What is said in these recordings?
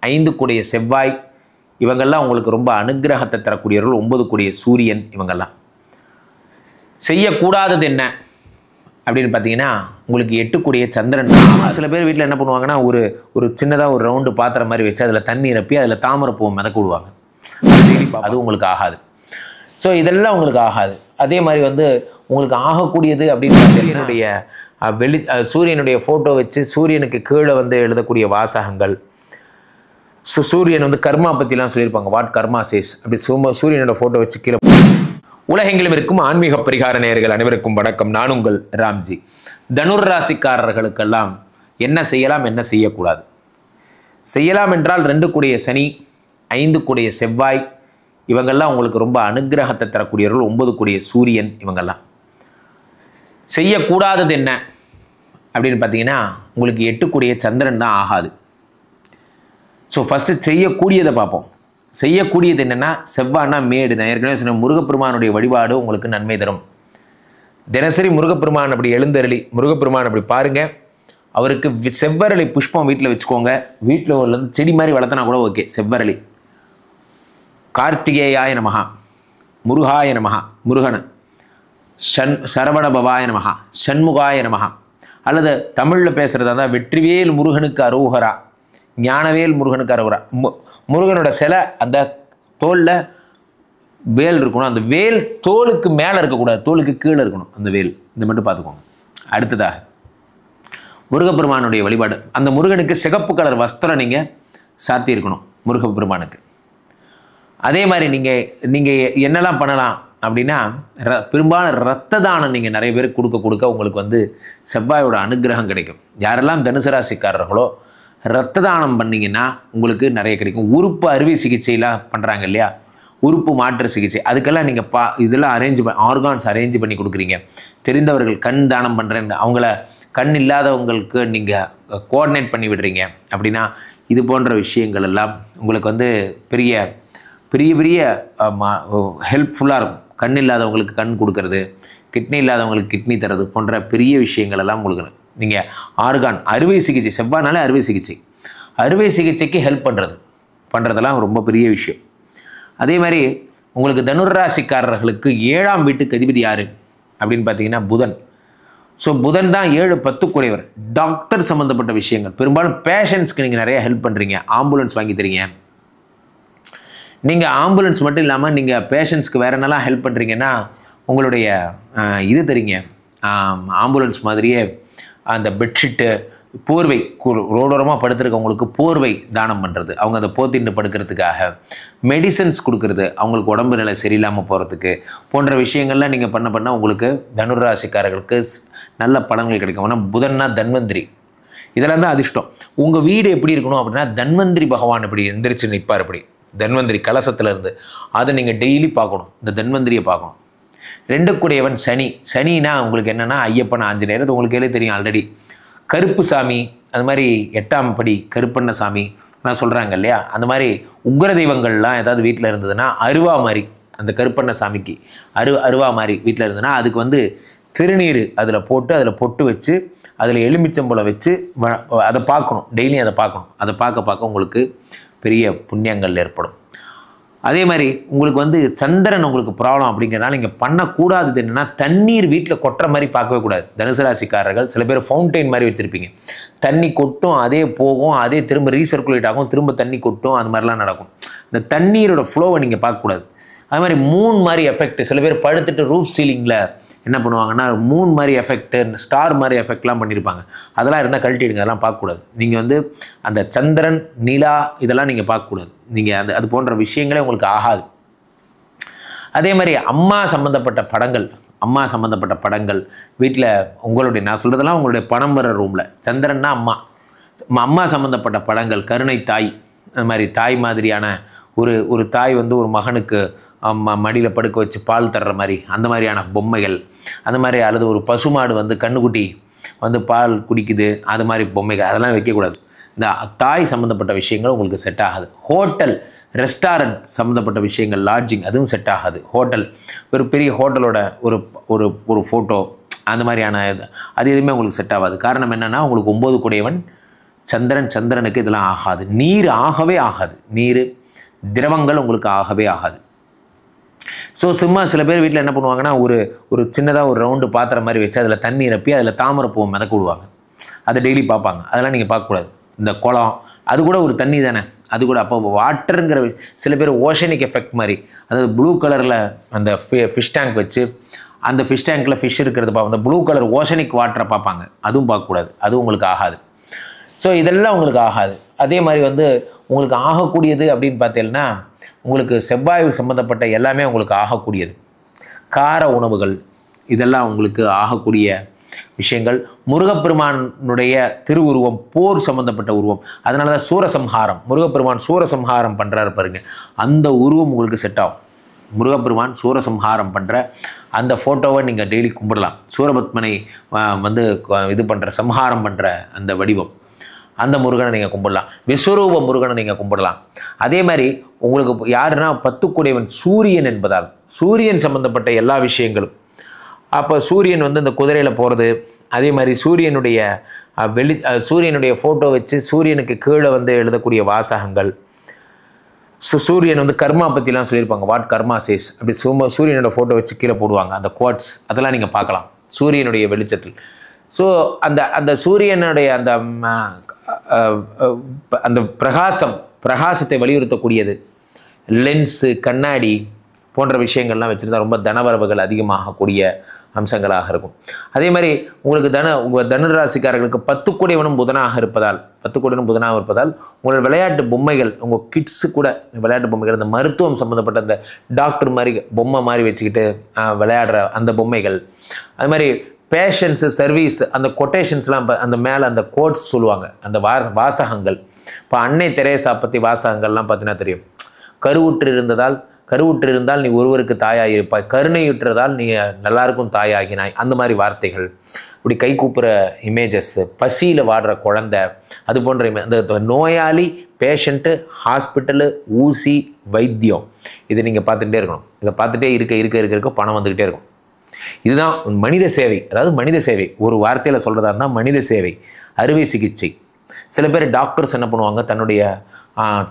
5 கூடிய செவ்வாய் இவங்கெல்லாம் உங்களுக்கு ரொம்ப அனுகிரகத்தை தரக்கூடியவர்கள். 9 கூடிய சூரியன் இவங்கெல்லாம். செய்யக்கூடாதது என்ன அப்படின்னு பார்த்தீங்கன்னா, உங்களுக்கு 8 கூடிய சந்திரன். சில பேர் வீட்டில் என்ன பண்ணுவாங்கன்னா, ஒரு சின்னதாக ஒரு ரவுண்டு பாத்திரம் மாதிரி வச்சு அதில் தண்ணி நிரப்பி அதில் தாமரைப்பூவை மிதக்க விடுவாங்க. அது உங்களுக்கு ஆகாது. ஸோ இதெல்லாம் உங்களுக்கு ஆகாது. அதே மாதிரி வந்து உங்களுக்கு ஆகக்கூடியது அப்படின்னு சூரியனுடைய ஃபோட்டோ வச்சு சூரியனுக்கு கீழே வந்து எழுதக்கூடிய வாசகங்கள். சூரியன் வந்து கர்மா பற்றிலாம் சொல்லியிருப்பாங்க. வாட் கர்மா சேஸ் அப்படி சூரியனோட ஃபோட்டோ வச்சு கீழே. உலகெங்கிலும் இருக்கும் ஆன்மீக பரிகார நேயர்கள் அனைவருக்கும் வணக்கம். நான் உங்கள் ராம்ஜி. தனுர் ராசிக்காரர்களுக்கெல்லாம் என்ன செய்யலாம், என்ன செய்யக்கூடாது? செய்யலாம் என்றால் 2 கூடிய சனி, 5 கூடிய செவ்வாய் இவங்கெல்லாம் உங்களுக்கு ரொம்ப அனுகிரகத்தை தரக்கூடியவர்கள். 9 கூடிய சூரியன் இவங்கெல்லாம். செய்யக்கூடாதது என்ன அப்படின்னு பார்த்தீங்கன்னா, உங்களுக்கு 8 கூடிய சந்திரன் தான் ஆகாது. ஸோ ஃபஸ்ட்டு செய்யக்கூடியதை பார்ப்போம். செய்யக்கூடியது என்னென்னா, செவ்வாய்னா மேடு. நான் ஏற்கனவே சொன்ன முருகப்பெருமானுடைய வழிபாடு உங்களுக்கு நன்மை தரும். தினசரி முருகப்பெருமான் அப்படி எழுந்தருளி முருகப்பெருமான் அப்படி பாருங்கள். அவருக்கு செவ்வரளி புஷ்பம் வீட்டில் வச்சுக்கோங்க. வீட்டில் ஒரு செடி மாதிரி வளர்த்தனா கூட ஓகே. செவ்வரளி. கார்த்திகேயாய நமஹா, முருகாய நமஹா, முருகன். சரவண பவாய நமஹா, சண்முகாய நமஹா. அல்லது தமிழில் பேசுகிறதா இருந்தால் வெற்றிவேல் முருகனுக்கு அரோகரா, ஞானவேல் முருகனுக்கு அரோகரா. முருகனோட சிலை அந்த தோலில் வேல் இருக்கணும். அந்த வேல் தோலுக்கு மேலே இருக்கக்கூடாது, தோலுக்கு கீழே இருக்கணும் அந்த வேல். இந்த மட்டும் பார்த்துக்கோங்க. அடுத்ததாக முருகப்பெருமானுடைய வழிபாடு. அந்த முருகனுக்கு சிகப்பு கலர் வஸ்திரம் நீங்கள் சாத்தி இருக்கணும் முருகப்பெருமானுக்கு. அதே மாதிரி நீங்கள் என்னெல்லாம் பண்ணலாம் அப்படின்னா, பெரும்பாலும் இரத்த தானம் நீங்கள் நிறைய பேருக்கு கொடுக்க உங்களுக்கு வந்து செவ்வாயோட அனுகிரகம் கிடைக்கும். யாரெல்லாம் தனுசு ராசிக்காரர்களோ இரத்த தானம் பண்ணிங்கன்னா உங்களுக்கு நிறைய கிடைக்கும். உறுப்பு அறுவை சிகிச்சைலாம் பண்ணுறாங்க இல்லையா, உறுப்பு மாற்று சிகிச்சை, அதுக்கெல்லாம் நீங்கள் இதெல்லாம் ஆர்கான்ஸ் அரேஞ்ச் பண்ணி கொடுக்குறீங்க. தெரிந்தவர்கள் கண் தானம் பண்ணுறேன்னு அவங்கள கண் இல்லாதவங்களுக்கு நீங்கள் கோஆர்டினேட் பண்ணி விடுறீங்க அப்படின்னா, இது போன்ற விஷயங்கள் எல்லாம் உங்களுக்கு வந்து பெரிய ஹெல்ப்ஃபுல்லாக இருக்கும். கண் இல்லாதவங்களுக்கு கண் கொடுக்கறது, கிட்னி இல்லாதவங்களுக்கு கிட்னி தரது போன்ற பெரிய விஷயங்கள் எல்லாம் உங்களுக்கு நீங்கள் ஆர்கான் அறுவை சிகிச்சை, செவ்வாய்னாலே அறுவை சிகிச்சைக்கு ஹெல்ப் பண்ணுறதெல்லாம் ரொம்ப பெரிய விஷயம். அதே மாதிரி உங்களுக்கு தனுர் ராசிக்காரர்களுக்கு 7ஆம் வீட்டுக்கு அதிபதி யார் அப்படின்னு பார்த்தீங்கன்னா புதன். ஸோ புதன் தான் 7, 10 கூடியவர். டாக்டர் சம்மந்தப்பட்ட விஷயங்கள், பெரும்பாலும் பேஷண்ட்ஸ்க்கு நீங்கள் நிறையா ஹெல்ப் பண்ணுறீங்க. ஆம்புலன்ஸ் வாங்கி தரீங்க. நீங்கள் ஆம்புலன்ஸ் மட்டும் இல்லாமல் நீங்கள் பேஷண்ட்ஸ்க்கு வேறு என்னெல்லாம் ஹெல்ப் பண்ணுறீங்கன்னா, உங்களுடைய இது தரீங்க. ஆம்புலன்ஸ் மாதிரியே அந்த பெட்ஷீட்டு, போர்வை, ரோடோரமாக படுத்துருக்கவங்களுக்கு போர்வை தானம் பண்ணுறது, அவங்க அதை போத்திட்டு படுக்கிறதுக்காக மெடிசன்ஸ் கொடுக்கறது, அவங்களுக்கு உடம்பு நிலை சரியில்லாமல் போகிறதுக்கு போன்ற விஷயங்கள்லாம் நீங்கள் பண்ண உங்களுக்கு தனுர் ராசிக்காரர்களுக்கு நல்ல பலன்கள் கிடைக்கும். ஆனால் புதன்னா தன்வந்திரி, இதெல்லாம் தான் அதிர்ஷ்டம். உங்கள் வீடு எப்படி இருக்கணும் அப்படின்னா, தன்வந்திரி பகவான் இப்படி எந்திரிச்சு நிற்பார். இப்படி தன்வந்திரி கலசத்தில் இருந்து அதை நீங்கள் டெய்லி பார்க்கணும். இந்த தன்வந்திரியை பார்க்கணும். 2 கூடியவன் சனி. சனினா உங்களுக்கு என்னென்னா ஐயப்பன், ஆஞ்சநேயர், அது உங்களுக்கு தெரியும் ஆல்ரெடி. கருப்பு சாமி, அது மாதிரி 8ஆம் படி கருப்பண்ண சாமி நான் சொல்கிறாங்க இல்லையா, அந்த மாதிரி உக்ர தெய்வங்கள்லாம் ஏதாவது வீட்டில் இருந்ததுன்னா, அருவா மாதிரி அந்த கருப்பண்ண சாமிக்கு அருவா மாதிரி வீட்டில் இருந்ததுன்னா, அதுக்கு வந்து திருநீர் அதில் போட்டு அதில் பொட்டு வச்சு அதில் எலுமிச்சம்பழம் வச்சு அதை பார்க்கணும். டெய்லியும் அதை பார்க்கணும். அதை பார்க்க உங்களுக்கு பெரிய புண்ணியங்கள் ஏற்படும். அதே மாதிரி உங்களுக்கு வந்து சந்திரன் உங்களுக்கு ப்ராப்ளம் அப்படிங்கிறனால நீங்கள் பண்ணக்கூடாதது என்னென்னா, தண்ணீர் வீட்டில் கொட்டுற மாதிரி பார்க்கவே கூடாது. தனுசு ராசிக்காரர்கள் சில பேர் ஃபவுண்டைன் மாதிரி வச்சுருப்பீங்க. தண்ணி கொட்டும், அதே போகும், அதே திரும்ப ரீசர்க்குலேட் ஆகும், திரும்ப தண்ணி கொட்டும், அது மாதிரிலாம் நடக்கும். இந்த தண்ணீரோட ஃப்ளோவை நீங்கள் பார்க்கக்கூடாது. அது மாதிரி மூன் மாதிரி எஃபெக்ட், சில பேர் படுத்துட்டு ரூஃப் சீலிங்கில் என்ன பண்ணுவாங்கன்னா மூன் மாதிரி எஃபெக்ட்டு, ஸ்டார் மாதிரி எஃபெக்ட்லாம் பண்ணியிருப்பாங்க. அதெல்லாம் இருந்தால் கழட்டிடுங்க. அதெல்லாம் பார்க்கக்கூடாது. நீங்கள் வந்து அந்த சந்திரன், நிலா இதெல்லாம் நீங்கள் பார்க்கக்கூடாது. நீங்கள் அது போன்ற விஷயங்களே உங்களுக்கு ஆகாது. அதே மாதிரி அம்மா சம்மந்தப்பட்ட படங்கள் வீட்டில் உங்களுடைய, நான் சொல்கிறதெல்லாம் உங்களுடைய பணம் வர ரூமில், சந்திரன்னா அம்மா சம்மந்தப்பட்ட படங்கள், கருணை தாய், அது மாதிரி தாய் மாதிரியான ஒரு தாய் வந்து ஒரு மகனுக்கு மடியில் படுக்க வச்சு பால் தர்ற மாதிரி அந்த மாதிரியான பொம்மைகள், அந்த மாதிரி, அல்லது ஒரு பசுமாடு வந்து கண்ணுக்குட்டி வந்து பால் குடிக்குது, அது மாதிரி பொம்மைகள், அதெல்லாம் வைக்கக்கூடாது. இந்த தாய் சம்மந்தப்பட்ட விஷயங்கள் உங்களுக்கு செட் ஆகாது. ஹோட்டல், ரெஸ்டாரண்ட் சம்மந்தப்பட்ட விஷயங்கள், லாட்ஜிங், அதுவும் செட் ஆகாது. ஹோட்டல், ஒரு பெரிய ஹோட்டலோட ஒரு ஃபோட்டோ, அந்த மாதிரியான அது எதுவுமே உங்களுக்கு செட் ஆகாது. காரணம் என்னென்னா, உங்களுக்கு 9 கூடியவன் சந்திரனுக்கு இதெல்லாம் ஆகாது. நீர் ஆகவே ஆகாது. நீர் திரவங்கள் உங்களுக்கு ஆகவே ஆகாது. ஸோ சும்மா சில பேர் வீட்டில் என்ன பண்ணுவாங்கன்னா, ஒரு சின்னதாக ஒரு ரவுண்டு பாத்திரம் மாதிரி வச்சு அதில் தண்ணி நிரப்பி அதில் தாமரைப்பூவை மிதக்க விடுவாங்க. அதை டெய்லி பார்ப்பாங்க. அதெல்லாம் நீங்கள் பார்க்கக்கூடாது. இந்த குளம் அது கூட ஒரு தண்ணி தானே, அது கூட. அப்போ வாட்டருங்கிற சில பேர் ஓஷனிக் எஃபெக்ட் மாதிரி, அதாவது ப்ளூ கலரில் அந்த ஃபிஷ் டேங்க் வச்சு அந்த ஃபிஷ் டேங்க்கில் ஃபிஷ் இருக்கிறது அந்த ப்ளூ கலர் ஓஷனிக் வாட்டரை பார்ப்பாங்க. அதுவும் பார்க்கக்கூடாது. அதுவும் உங்களுக்கு ஆகாது. ஸோ இதெல்லாம் உங்களுக்கு ஆகாது. அதே மாதிரி உங்களுக்கு ஆகக்கூடியது அப்படின்னு பார்த்தீங்கன்னா, உங்களுக்கு செவ்வாய் சம்மந்தப்பட்ட எல்லாமே உங்களுக்கு ஆகக்கூடியது. கார உணவுகள் இதெல்லாம் உங்களுக்கு ஆகக்கூடிய விஷயங்கள். முருகப்பெருமானுடைய திருவுருவம் போர் சம்மந்தப்பட்ட உருவம். அதனால தான் சூரசம்ஹாரம், முருகப்பெருமான் சூரசம்ஹாரம் பண்ணுறாரு பாருங்க, அந்த உருவம் உங்களுக்கு செட் ஆகும். முருகப்பெருமான் சூரசம்ஹாரம் பண்ணுற அந்த ஃபோட்டோவை நீங்கள் டெய்லி கும்பிடலாம். சூரபத்மனை இது பண்ணுற சம்ஹாரம் பண்ணுற அந்த வடிவம், அந்த முருகனை நீங்கள் கும்பிடலாம். விஸ்வரூப முருகனை நீங்கள் கும்பிடலாம். அதே மாதிரி உங்களுக்கு யாருன்னா 10 கூடையவன் சூரியன் என்பதால் சூரியன் சம்மந்தப்பட்ட எல்லா விஷயங்களும். அப்போ சூரியன் இந்த குதிரையில் போகிறது, அதே மாதிரி சூரியனுடைய ஃபோட்டோ வச்சு சூரியனுக்கு கீழே எழுதக்கூடிய வாசகங்கள். சூரியன் கர்மா பற்றிலாம் சொல்லியிருப்பாங்க, வாட் கர்மா சேஸ், அப்படி சூரியனோட ஃபோட்டோ வச்சு கீழே போடுவாங்க அந்த குவாட்ஸ். அதெல்லாம் நீங்கள் பார்க்கலாம் சூரியனுடைய வெளிச்சத்தில். ஸோ அந்த சூரியனுடைய அந்த பிரகாசத்தை வலியுறுத்தக்கூடியது. லென்ஸு, கண்ணாடி போன்ற விஷயங்கள்லாம் வச்சுருந்தா ரொம்ப தனவரவுகள் அதிகமாகக்கூடிய அம்சங்களாக இருக்கும். அதே மாதிரி உங்களுக்கு உங்கள் தனுராசிக்காரர்களுக்கு 10 கூடையவனும் புதனாக இருப்பதால் உங்களோட விளையாட்டு பொம்மைகள், உங்கள் கிட்ஸு கூட விளையாட்டு பொம்மைகள், அந்த மருத்துவம் சம்மந்தப்பட்ட அந்த டாக்டர் மாதிரி பொம்மை மாதிரி வச்சுக்கிட்டு விளையாடுற அந்த பொம்மைகள், அது மாதிரி பேஷன்ஸு, சர்வீஸ், அந்த கொட்டேஷன்ஸ்லாம் அந்த மேலே அந்த கோட்ஸ் சொல்லுவாங்க, அந்த வாசகங்கள். இப்போ அன்னை தெரேசா பற்றி வாசகங்கள்லாம் பார்த்தீங்கன்னா தெரியும். கருவுற்று இருந்தால் நீ ஒருவருக்கு தாயாகி இருப்பாய், கருணையுற்றதால் நீ எல்லாருக்கும் தாயாகினாய், அந்த மாதிரி வார்த்தைகள். இப்படி கை கூப்புற இமேஜஸ், பசியில் வாடுற குழந்தை, அது போன்ற அந்த நோயாளி, பேஷண்ட்டு, ஹாஸ்பிட்டலு, ஊசி, வைத்தியம், இது நீங்கள் பார்த்துக்கிட்டே இருக்கணும். இதை பார்த்துட்டே இருக்க பணம் வந்துக்கிட்டே இருக்கும். இதுதான் மனித சேவை. அதாவது மனித சேவை ஒரு வார்த்தையில் சொல்கிறதா இருந்தால் மனித சேவை, அறுவை சிகிச்சை. சில பேர் டாக்டர்ஸ் என்ன பண்ணுவாங்க, தன்னுடைய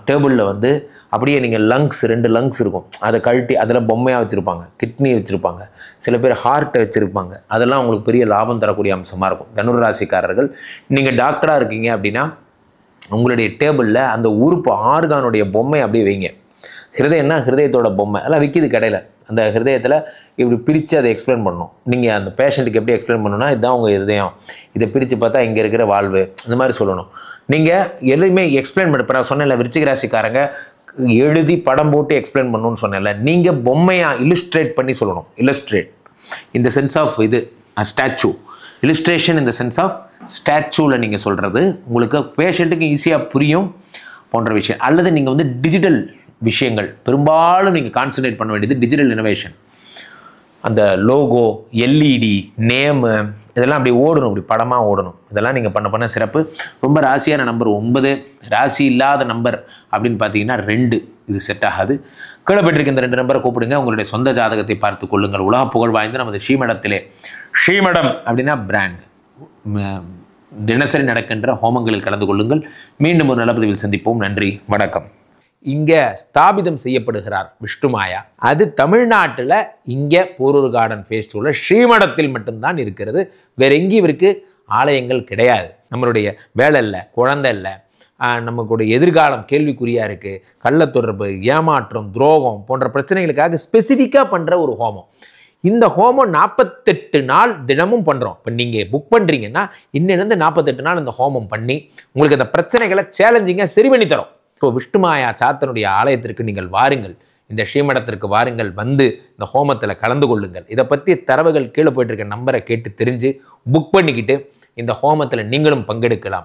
டேபிளில் அப்படியே நீங்கள் லங்ஸ் 2 லங்ஸ் இருக்கும், அதை கழட்டி அதில் பொம்மையாக வச்சுருப்பாங்க, கிட்னி வச்சுருப்பாங்க, சில பேர் ஹார்ட்டை வச்சுருப்பாங்க. அதெல்லாம் உங்களுக்கு பெரிய லாபம் தரக்கூடிய அம்சமாக இருக்கும். தனுராசிக்காரர்கள், நீங்கள் டாக்டராக இருக்கீங்க அப்படின்னா உங்களுடைய டேபிளில் அந்த உறுப்பு ஆர்கானுடைய பொம்மை அப்படியே வைங்க. ஹிருதயம்னா ஹிருதயத்தோட பொம்மை எல்லாம் விற்கிது கடையில். அந்த ஹிருதயத்தில் இப்படி பிரித்து அதை எக்ஸ்பிளைன் பண்ணணும். நீங்கள் அந்த பேஷண்ட்டுக்கு எப்படி எக்ஸ்பிளைன் பண்ணணும்னா, இதுதான் உங்கள் ஹிருதயம், இதை பிரித்து பார்த்தா இங்கே இருக்கிற வாழ்வு, இந்த மாதிரி சொல்லணும். நீங்கள் எதுவுமே எக்ஸ்பிளைன் பண்ண சொன்னேன்ல, விருச்சிக ராசிக்காரங்க எழுதி படம் போட்டு எக்ஸ்பிளைன் பண்ணணும்னு சொன்னேன்ல, நீங்கள் பொம்மையாக இல்லுஸ்ட்ரேட் பண்ணி சொல்லணும். இல்லுஸ்ட்ரேட் இந்த சென்ஸ் ஆஃப் ஸ்டாச்சு, இல்லுஸ்ட்ரேஷன் இந்த சென்ஸ் ஆஃப் ஸ்டாச்சுவில் நீங்கள் சொல்கிறது உங்களுக்கு பேஷண்ட்டுக்கு ஈஸியாக புரியும் போன்ற விஷயம். அல்லது நீங்கள் டிஜிட்டல் விஷயங்கள் பெரும்பாலும் நீங்கள் கான்சன்ட்ரேட் பண்ண வேண்டியது டிஜிட்டல் இனோவேஷன். அந்த லோகோ, எல்இடி, நேமு இதெல்லாம் அப்படி ஓடணும், இப்படி படமாக ஓடணும். இதெல்லாம் நீங்கள் பண்ண சிறப்பு. ரொம்ப ராசியான நம்பர் 9. ராசி இல்லாத நம்பர் அப்படின்னு பார்த்தீங்கன்னா 2. இது செட் ஆகாது. கீழே பெற்றிருக்க இந்த 2 நம்பரை கூப்பிடுங்க. உங்களுடைய சொந்த ஜாதகத்தை பார்த்து கொள்ளுங்கள். உலக புகழ் வாய்ந்த நமது ஸ்ரீமடத்திலே, ஸ்ரீமடம் அப்படின்னா பிராண்ட், தினசரி நடக்கின்ற ஹோமங்களில் கலந்து கொள்ளுங்கள். மீண்டும் ஒரு நல்ல பதிவில் சந்திப்போம். நன்றி, வணக்கம். இங்கே ஸ்தாபிதம் செய்யப்படுகிறார் விஷ்ணுமாயா. அது தமிழ்நாட்டில் இங்கே போரூர் கார்டன் ஃபேஸ்டிவலில் ஸ்ரீமடத்தில் மட்டும்தான் இருக்கிறது. வேற எங்கேயும் இவருக்கு ஆலயங்கள் கிடையாது. நம்மளுடைய வேலை இல்லை, குழந்தை இல்லை, நமக்குடைய எதிர்காலம் கேள்விக்குறியாக இருக்குது, கள்ளத்தொடர்பு, ஏமாற்றம், துரோகம் போன்ற பிரச்சனைகளுக்காக ஸ்பெசிஃபிக்காக பண்ணுற ஒரு ஹோமம். இந்த ஹோமம் 48 நாள் தினமும் பண்ணுறோம். இப்போ நீங்கள் புக் பண்ணுறீங்கன்னா இன்னிலேருந்து 48 நாள் இந்த ஹோமம் பண்ணி உங்களுக்கு அந்த பிரச்சனைகளை சேலஞ்சிங்காக சரி பண்ணி தரோம். ஸோ விஷ்ணுமாயா சாத்தனுடைய ஆலயத்திற்கு நீங்கள் வாருங்கள், இந்த ஸ்ரீமடத்திற்கு வாருங்கள், இந்த ஹோமத்தில் கலந்து கொள்ளுங்கள். இதை பற்றி தரவுகள் கீழே போயிட்டு இருக்க நம்பரை கேட்டு தெரிஞ்சு புக் பண்ணிக்கிட்டு இந்த ஹோமத்தில் நீங்களும் பங்கெடுக்கலாம்.